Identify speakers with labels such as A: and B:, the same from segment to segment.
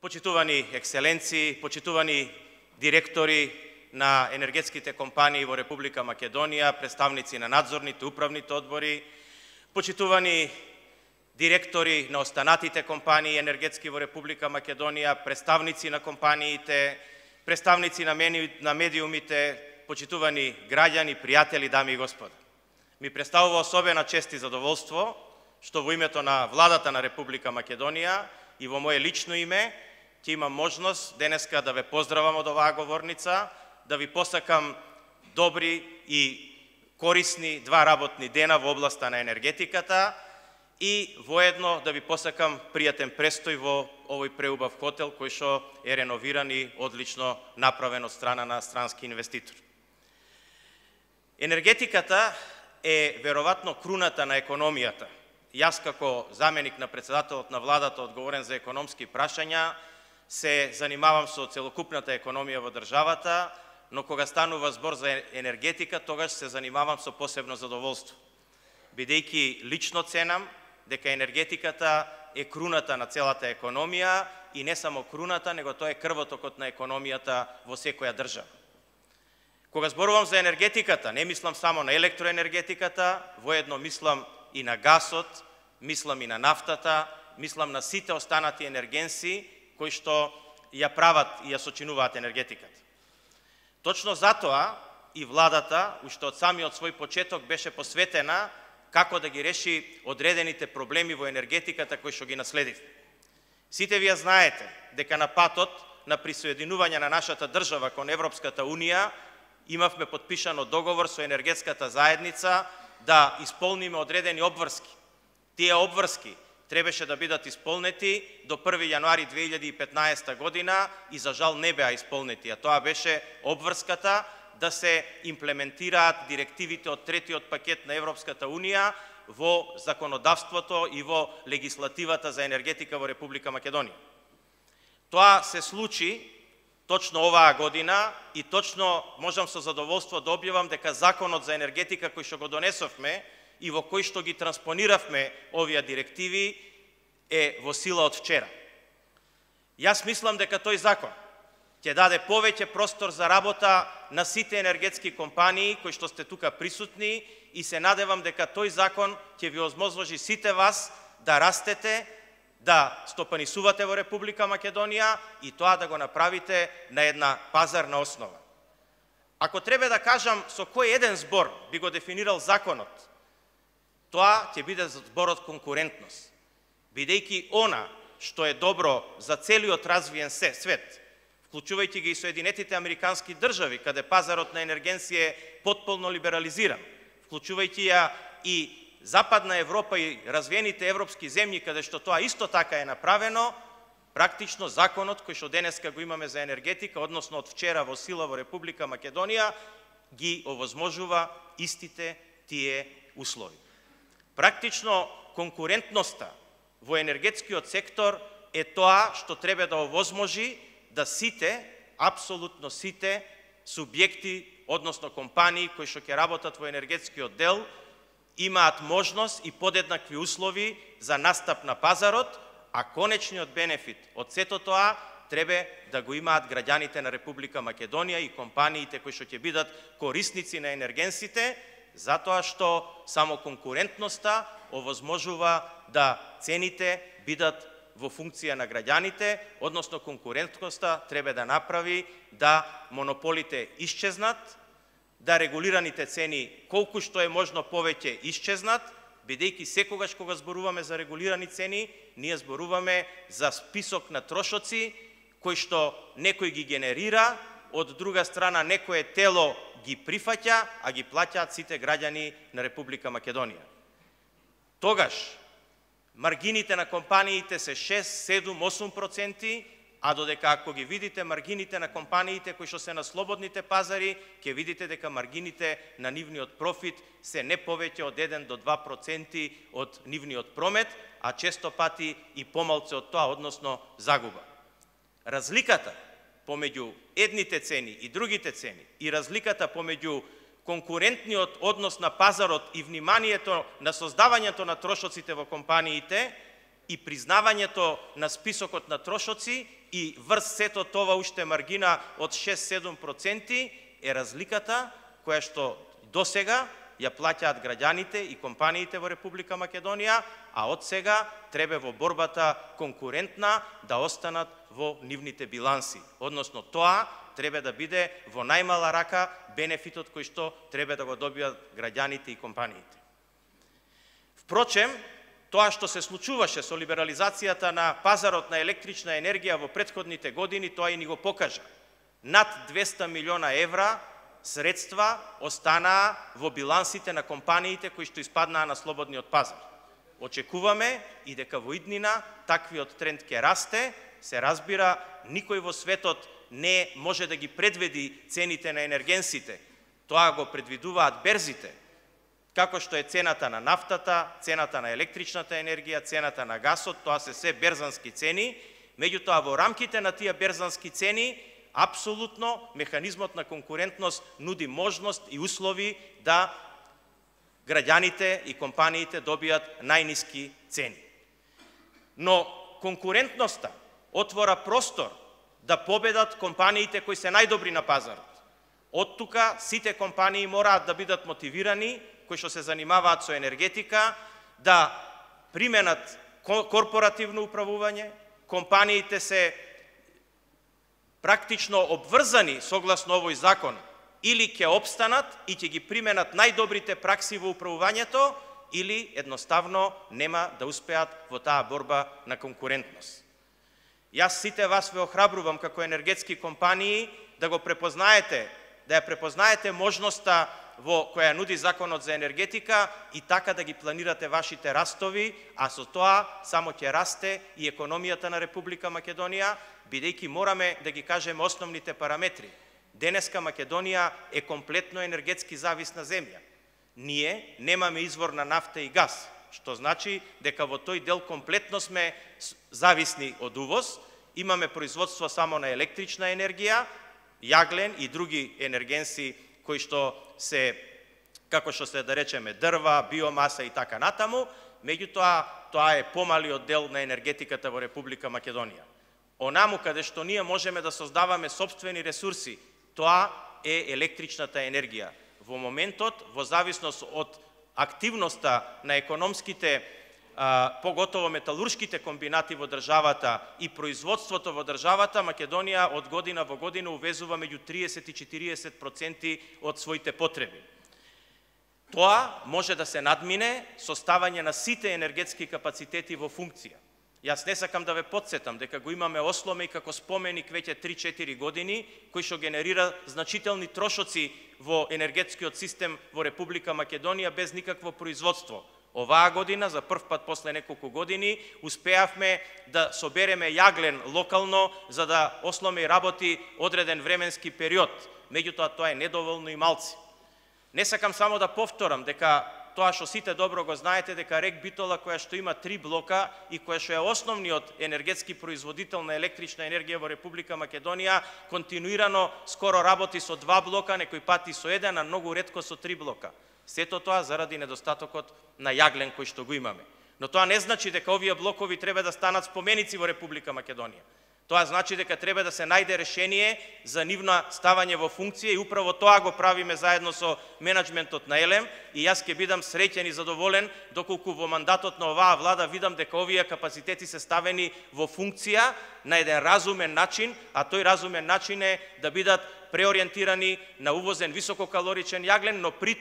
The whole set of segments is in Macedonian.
A: Почитувани екселенции, почитувани директори на енергетските компании во Република Македонија, представници на надзорните, управните одбори, почитувани директори на останатите компании енергетски во Република Македонија, представници на компаниите, представници на медиумите, почитувани граѓани, пријатели, дами и господа. Ми представува особена чест и задоволство што во името на владата на Република Македонија и во мое лично име ќе имам можност денеска да ве поздравам од оваа говорница, да ви посакам добри и корисни 2 работни дена во областа на енергетиката и воедно да ви посакам пријатен престој во овој преубав хотел кој што е реновиран и одлично направен од страна на странски инвеститор. Енергетиката е веројатно круната на економијата. Јас како заменик на председателот на владата одговорен за економски прашања се занимавам со целокупната економија во државата, но кога станува збор за енергетика, тогаш се занимавам со посебно задоволство. Бидејќи лично ценам дека енергетиката е круната на целата економија и не само круната, него тоа е крвотокот на економијата во секоја држава. Кога зборувам за енергетиката, не мислам само на електроенергетиката, воедно мислам и на гасот, мислам и на нафтата, мислам на сите останати енергенси кои што ја прават и ја сочинуваат енергетиката. Точно затоа и владата, уште од самиот свој почеток, беше посветена како да ги реши одредените проблеми во енергетиката кои што ги наследив. Сите вие знаете дека на патот на присоединување на нашата држава кон Европската Унија имавме подпишано договор со енергетската заедница да исполниме одредени обврски. Тие обврски требаше да бидат исполнети до 1 јануари 2015 година и за жал не беа исполнети, а тоа беше обврската да се имплементираат директивите од третиот пакет на Европската Унија во законодавството и во легислативата за енергетика во Република Македонија. Тоа се случи точно оваа година и точно можам со задоволство да објавам дека законот за енергетика кој што го донесовме и во кој што ги транспониравме овие директиви е во сила од вчера. Јас мислам дека тој закон ќе даде повеќе простор за работа на сите енергетски компании кои што сте тука присутни и се надевам дека тој закон ќе ви озможи сите вас да растете, да стопанисувате во Република Македонија и тоа да го направите на една пазарна основа. Ако треба да кажам со кој еден збор би го дефинирал законот, тоа ќе биде зборот конкурентност. Бидејќи она што е добро за целиот развиен свет, вклучувајќи ги и Соединетите Американски држави, каде пазарот на енергенси е потполно либерализиран, вклучувајќи ја и Западна Европа и развиените европски земји, каде што тоа исто така е направено, практично законот кој што денеска го имаме за енергетика, односно од вчера во сила во Република Македонија, ги овозможува истите тие услови. Практично конкурентноста во енергетскиот сектор е тоа што треба да овозможи да сите, апсолутно сите субјекти, односно компании кои што ќе работат во енергетскиот дел, имаат можност и подеднакви услови за настап на пазарот, а конечниот бенефит од сето тоа треба да го имаат граѓаните на Република Македонија и компаниите кои што ќе бидат корисници на енергенсите, затоа што само конкурентноста овозможува да цените бидат во функција на граѓаните, односно конкурентноста треба да направи да монополите исчезнат, да регулираните цени колку што е можно повеќе исчезнат, бидејќи секогаш кога зборуваме за регулирани цени, ние зборуваме за список на трошоци кои што некој ги генерира, од друга страна некое тело ги прифаќа, а ги плаќаат сите граѓани на Република Македонија. Тогаш маргините на компаниите се 6, 7, 8%, а додека ако ги видите маргините на компаниите кои што се на слободните пазари, ќе видите дека маргините на нивниот профит се не повеќе од 1 до 2% од нивниот промет, а често пати и помалце од тоа, односно загуба. Разликата помеѓу едните цени и другите цени и разликата помеѓу конкурентниот однос на пазарот и вниманието на создавањето на трошоците во компаниите и признавањето на списокот на трошоци и врз сето това уште маргина од 6-7% е разликата која што досега ја плаќаат граѓаните и компаниите во Република Македонија, а од сега треба во борбата конкурентна да останат во нивните биланси. Односно тоа треба да биде во најмала рака бенефитот кој што треба да го добијат граѓаните и компаниите. Впрочем, тоа што се случуваше со либерализацијата на пазарот на електрична енергија во претходните години, тоа и ни го покажа. Над 200 милиона евра средства останаа во билансите на компаниите кои што испаднаа на слободниот пазар. Очекуваме и дека во иднина таквиот тренд ќе расте, се разбира, никој во светот не може да ги предвиди цените на енергенсите. Тоа го предвидуваат берзите, како што е цената на нафтата, цената на електричната енергија, цената на гасот, тоа се берзански цени, меѓутоа во рамките на тие берзански цени апсолутно механизмот на конкурентност нуди можност и услови да граѓаните и компаниите добијат најниски цени. Но конкурентноста отвора простор да победат компаниите кои се најдобри на пазарот. Од тука сите компании мораат да бидат мотивирани, кои што се занимаваат со енергетика, да применат корпоративно управување. Компаниите се практично обврзани согласно овој закон, или ќе обстанат и ќе ги применат најдобрите пракси во управувањето, или едноставно нема да успеат во таа борба на конкурентност. Јас сите вас ве охрабрувам како енергетски компании да го препознаете, да ја препознаете можноста во која нуди законот за енергетика и така да ги планирате вашите растови, а со тоа само ќе расте и економијата на Република Македонија, бидејќи мораме да ги кажеме основните параметри. Денеска Македонија е комплетно енергетски зависна земја. Ние немаме извор на нафта и газ, што значи дека во тој дел комплетно сме зависни од увоз, имаме производство само на електрична енергија, јаглен и други енергенси кои што се, како што се да речеме, дрва, биомаса и така натаму, меѓутоа тоа е помалиот дел на енергетиката во Република Македонија. Онаму каде што ние можеме да создаваме собствени ресурси, тоа е електричната енергија. Во моментот, во зависност од активноста на економските, поготово металуршките комбинати во државата и производството во државата, Македонија од година во година увезува меѓу 30 и 40% од своите потреби. Тоа може да се надмине со ставање на сите енергетски капацитети во функција. Јас не сакам да ве потсетам дека го имаме Осломе како споменик веќе 3-4 години, кој што генерира значителни трошоци во енергетскиот систем во Република Македонија без никакво производство. Оваа година, за прв пат после неколку години, успеавме да собереме јаглен локално, за да Осломе работи одреден временски период. Меѓутоа, тоа е недоволно и малци. Не сакам само да повторам дека тоа што сите добро го знаете, дека РЕК Битола, која што има 3 блока и која што е основниот енергетски производител на електрична енергија во Република Македонија, континуирано скоро работи со 2 блока, некој пати со 1, а многу ретко со 3 блока. Сето тоа заради недостатокот на јаглен кој што го имаме. Но тоа не значи дека овие блокови треба да станат споменици во Република Македонија. Тоа значи дека треба да се најде решение за нивно ставање во функција и управо тоа го правиме заедно со менаџментот на ЕЛЕМ и јас ќе бидам среќен и задоволен доколку во мандатот на оваа влада видам дека овие капацитети се ставени во функција на еден разумен начин, а тој разумен начин е да бидат преориентирани на увозен висококалоричен јаглен, но при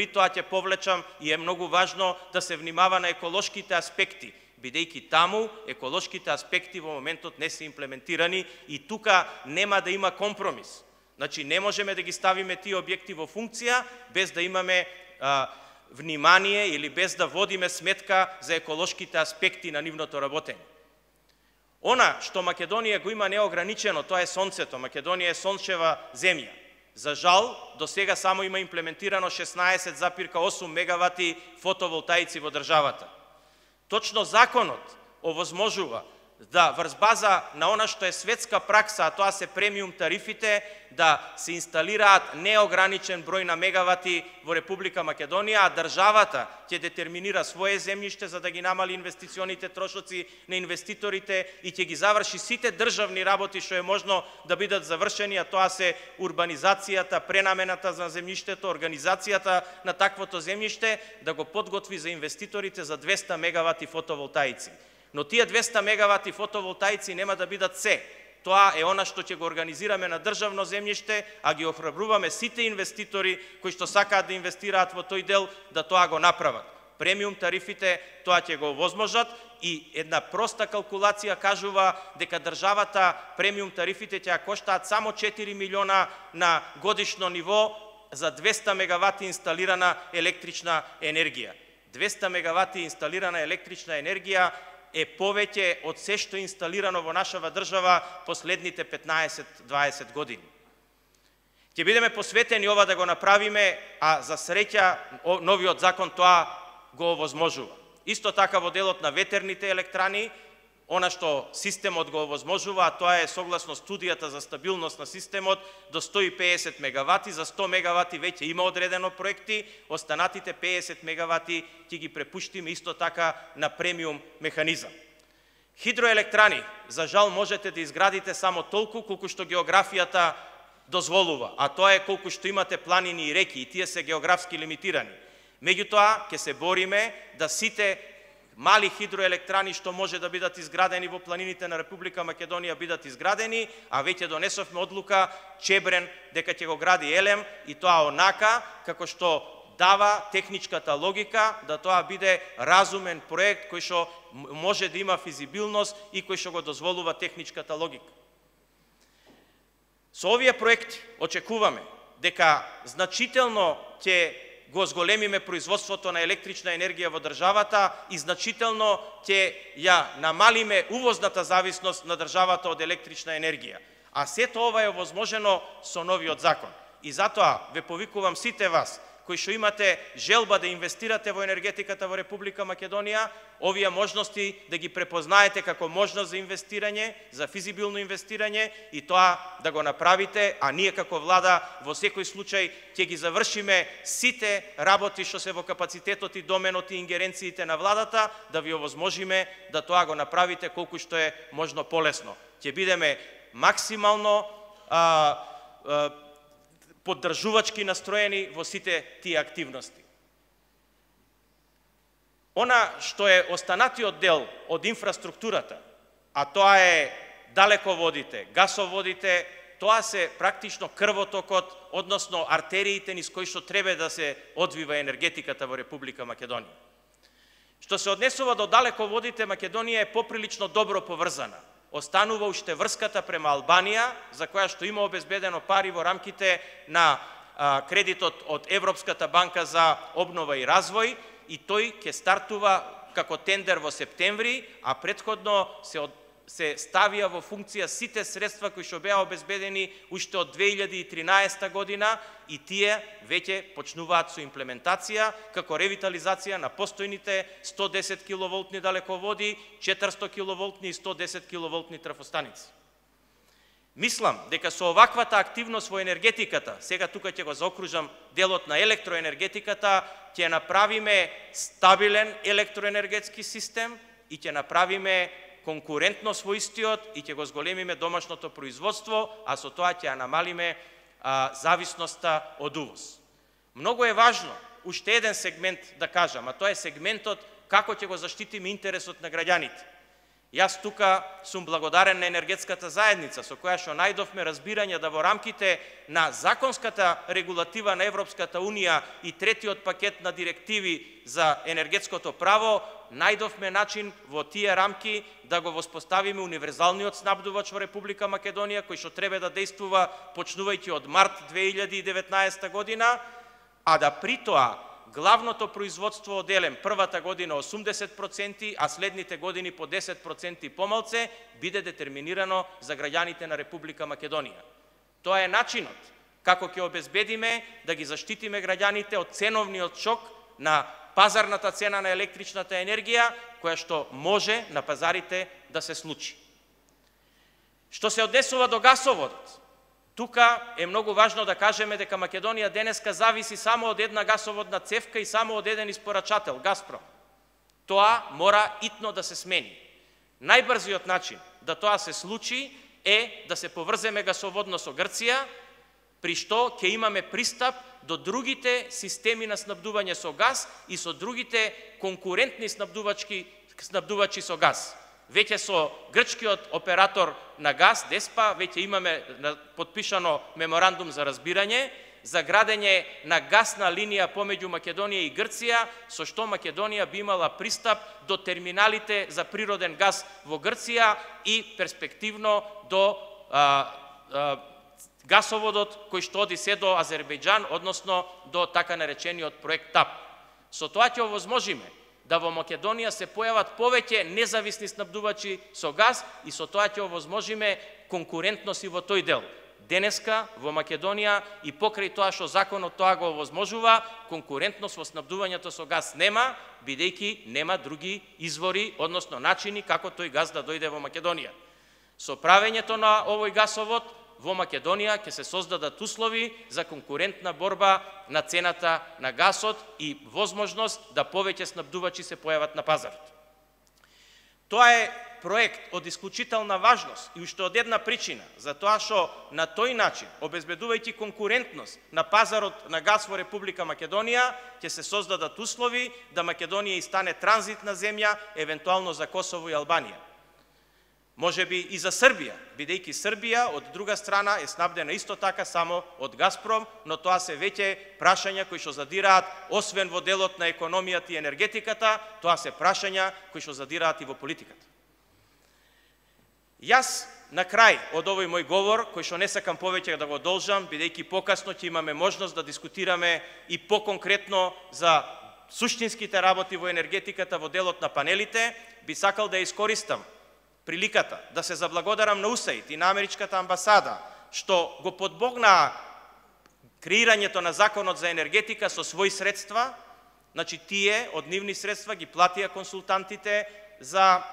A: тоа ќе повлечам и е многу важно да се внимава на еколошките аспекти, бидејќи таму еколошките аспекти во моментот не се имплементирани и тука нема да има компромис. Значи, не можеме да ги ставиме тие објекти во функција без да имаме внимание или без да водиме сметка за еколошките аспекти на нивното работење. Она што Македонија го има неограничено, тоа е сонцето. Македонија е сончева земја. За жал, до сега само има имплементирано 16,8 мегавати фотоволтаици во државата. Точно законот овозможува да врз база на она што е светска пракса, а тоа се премиум тарифите, да се инсталираат неограничен број на мегавати во Република Македонија, а државата ќе детерминира свое земјиште за да ги намали инвестиционите трошоци на инвеститорите и ќе ги заврши сите државни работи што е можно да бидат завршени, а тоа се урбанизацијата, пренамената за земјиштето, организацијата на таквото земјиште, да го подготви за инвеститорите за 200 мегавати фотоволтаици. Но тие 200 мегавати фотоволтаици нема да бидат се. Тоа е она што ќе го организираме на државно земјиште, а ги охрабруваме сите инвеститори кои што сакаат да инвестираат во тој дел, да тоа го направат. Премиум тарифите тоа ќе го овозможат и една проста калкулација кажува дека државата премиум тарифите ќе коштаат само 4 милиона на годишно ниво за 200 мегавати инсталирана електрична енергија. 200 мегавати инсталирана електрична енергија е повеќе од се што е инсталирано во нашава држава последните 15-20 години. Ќе бидеме посветени ова да го направиме, а за среќа новиот закон тоа го овозможува. Исто така во делот на ветерните електрани, она што системот го овозможува, а тоа е согласно студијата за стабилност на системот до 150 мегавати, за 100 мегавати веќе има одредено проекти, останатите 50 мегавати ќе ги препуштиме исто така на премиум механизам. Хидроелектрани, за жал можете да изградите само толку колку што географијата дозволува, а тоа е колку што имате планини и реки и тие се географски лимитирани. Меѓутоа ќе се бориме да сите мали хидроелектрани што може да бидат изградени во планините на Република Македонија бидат изградени, а веќе донесовме одлука Чебрен дека ќе го гради Елем и тоа онака како што дава техничката логика да тоа биде разумен проект кој што може да има физибилност и кој што го дозволува техничката логика. Со овие проекти очекуваме дека значително ќе го зголемиме производството на електрична енергија во државата и значително ќе ја намалиме увозната зависност на државата од електрична енергија. А сето ова е овозможено со новиот закон. И затоа ве повикувам сите вас кои што имате желба да инвестирате во енергетиката во Република Македонија, овие можности да ги препознаете како можност за инвестирање, за физибилно инвестирање и тоа да го направите, а ние како влада во секој случај ќе ги завршиме сите работи што се во капацитетот и доменот и ингеренциите на владата, да ви овозможиме да тоа го направите колку што е можно полесно. Ќе бидеме максимално поддржувачки настроени во сите тие активности. Она што е останатиот дел од инфраструктурата, а тоа е далеководите, гасоводите, тоа се практично крвотокот, односно артериите низ кои што треба да се одвива енергетиката во Република Македонија. Што се однесува до далеководите, Македонија е поприлично добро поврзана. Останува уште врската према Албанија, за која што има обезбедено пари во рамките на кредитот од Европската банка за обнова и развој, и тој ќе стартува како тендер во септември, а претходно се ставија во функција сите средства кои што беа обезбедени уште од 2013 година и тие веќе почнуваат со имплементација како ревитализација на постојните 110 киловолтни далеководи, 400 киловолтни и 110 киловолтни трафостаници. Мислам дека со оваквата активност во енергетиката, сега тука ќе го заокружам делот на електроенергетиката, ќе направиме стабилен електроенергетски систем и ќе направиме конкурентност во истиот и ќе го зголемиме домашното производство, а со тоа ќе ја намалиме зависноста од увоз. Многу е важно, уште еден сегмент да кажам, а тоа е сегментот како ќе го заштитиме интересот на граѓаните. Јас тука сум благодарен на енергетската заедница со која што најдовме разбирање да во рамките на законската регулатива на Европската Унија и третиот пакет на директиви за енергетското право, најдовме начин во тие рамки да го воспоставиме универзалниот снабдувач во Република Македонија, кој што треба да действува почнувајќи од март 2019 година, а да при тоа главното производство од Елем првата година 80%, а следните години по 10% помалце, биде детерминирано за граѓаните на Република Македонија. Тоа е начинот како ќе обезбедиме да ги заштитиме граѓаните од ценовниот шок на пазарната цена на електричната енергија, која што може на пазарите да се случи. Што се однесува до гасоводот, тука е многу важно да кажеме дека Македонија денеска зависи само од една гасоводна цевка и само од еден испорачател, Газпром. Тоа мора итно да се смени. Најбрзиот начин да тоа се случи е да се поврземе гасоводно со Грција, при што ќе имаме пристап до другите системи на снабдување со газ и со другите конкурентни снабдувачи со газ. Веќе со грчкиот оператор на газ, Деспа, веќе имаме подпишано меморандум за разбирање за градење на гасна линија помеѓу Македонија и Грција, со што Македонија би имала пристап до терминалите за природен газ во Грција и перспективно до гасоводот кој што оди се до Азербејџан, односно до така наречениот проект ТАП. Со тоа ќе овозможиме да во Македонија се појават повеќе независни снабдувачи со газ и со тоа ќе овозможиме конкурентност и во тој дел. Денеска во Македонија и покрај тоа што законот тоа го овозможува, конкурентност во снабдувањето со газ нема, бидејќи нема други извори, односно начини како тој газ да дојде во Македонија. Со правењето на овој гасовод во Македонија ќе се создадат услови за конкурентна борба на цената на гасот и возможност да повеќе снабдувачи се појават на пазарот. Тоа е проект од исклучителна важност и уште од една причина, затоа што на тој начин, обезбедувајќи конкурентност на пазарот на газ во Република Македонија, ќе се создадат услови да Македонија стане транзитна земја, евентуално за Косово и Албанија. Може би и за Србија, бидејќи Србија од друга страна е снабдена исто така само од Газпром, но тоа се веќе прашања кои што задираат освен во делот на економијата и енергетиката, тоа се прашања кои што задираат и во политиката. Јас на крај од овој мој говор, кој што не сакам повеќе да го должам, бидејќи покасно ќе имаме можност да дискутираме и поконкретно за суштинските работи во енергетиката во делот на панелите, би сакал да ја искористам приликата да се заблагодарам на УСАИД и на Америчката амбасада, што го подбогнаа креирањето на законот за енергетика со своји средства, значи тие од нивни средства ги платија консултантите за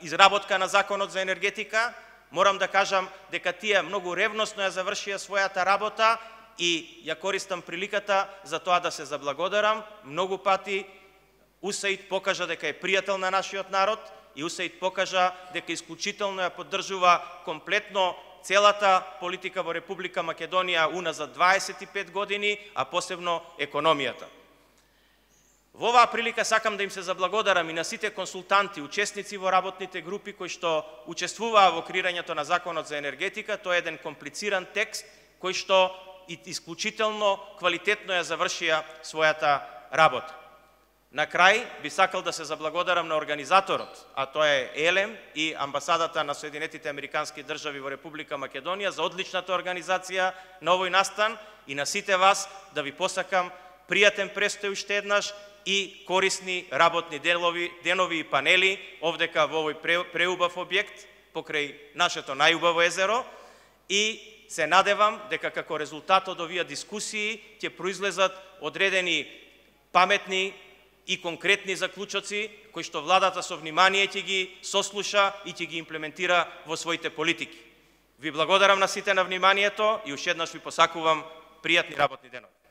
A: изработка на законот за енергетика. Морам да кажам дека тие многу ревносно ја завршија својата работа и ја користам приликата за тоа да се заблагодарам. Многу пати УСАИД покажа дека е пријател на нашиот народ и УСАИД покажа дека исклучително ја поддржува комплетно целата политика во Република Македонија уназад 25 години, а посебно економијата. Во оваа прилика сакам да им се заблагодарам и на сите консултанти, учесници во работните групи кои што учествуваа во креирањето на законот за енергетика. Тоа е еден комплициран текст кој што исклучително квалитетно ја завршија својата работа. На крај би сакал да се заблагодарам на организаторот, а тоа е ЕЛЕМ и амбасадата на Соединетите Американски држави во Република Македонија за одличната организација на овој настан и на сите вас да ви посакам пријатен престој уште еднаш и корисни работни денови и панели овдека во овој преубав објект покрај нашето најубаво езеро и се надевам дека како резултат од овие дискусии ќе произлезат одредени паметни и конкретни заклучоци кои што владата со внимание ќе ги сослуша и ќе ги имплементира во своите политики. Ви благодарам на сите на вниманието и уште еднаш ви посакувам пријатни работни денови.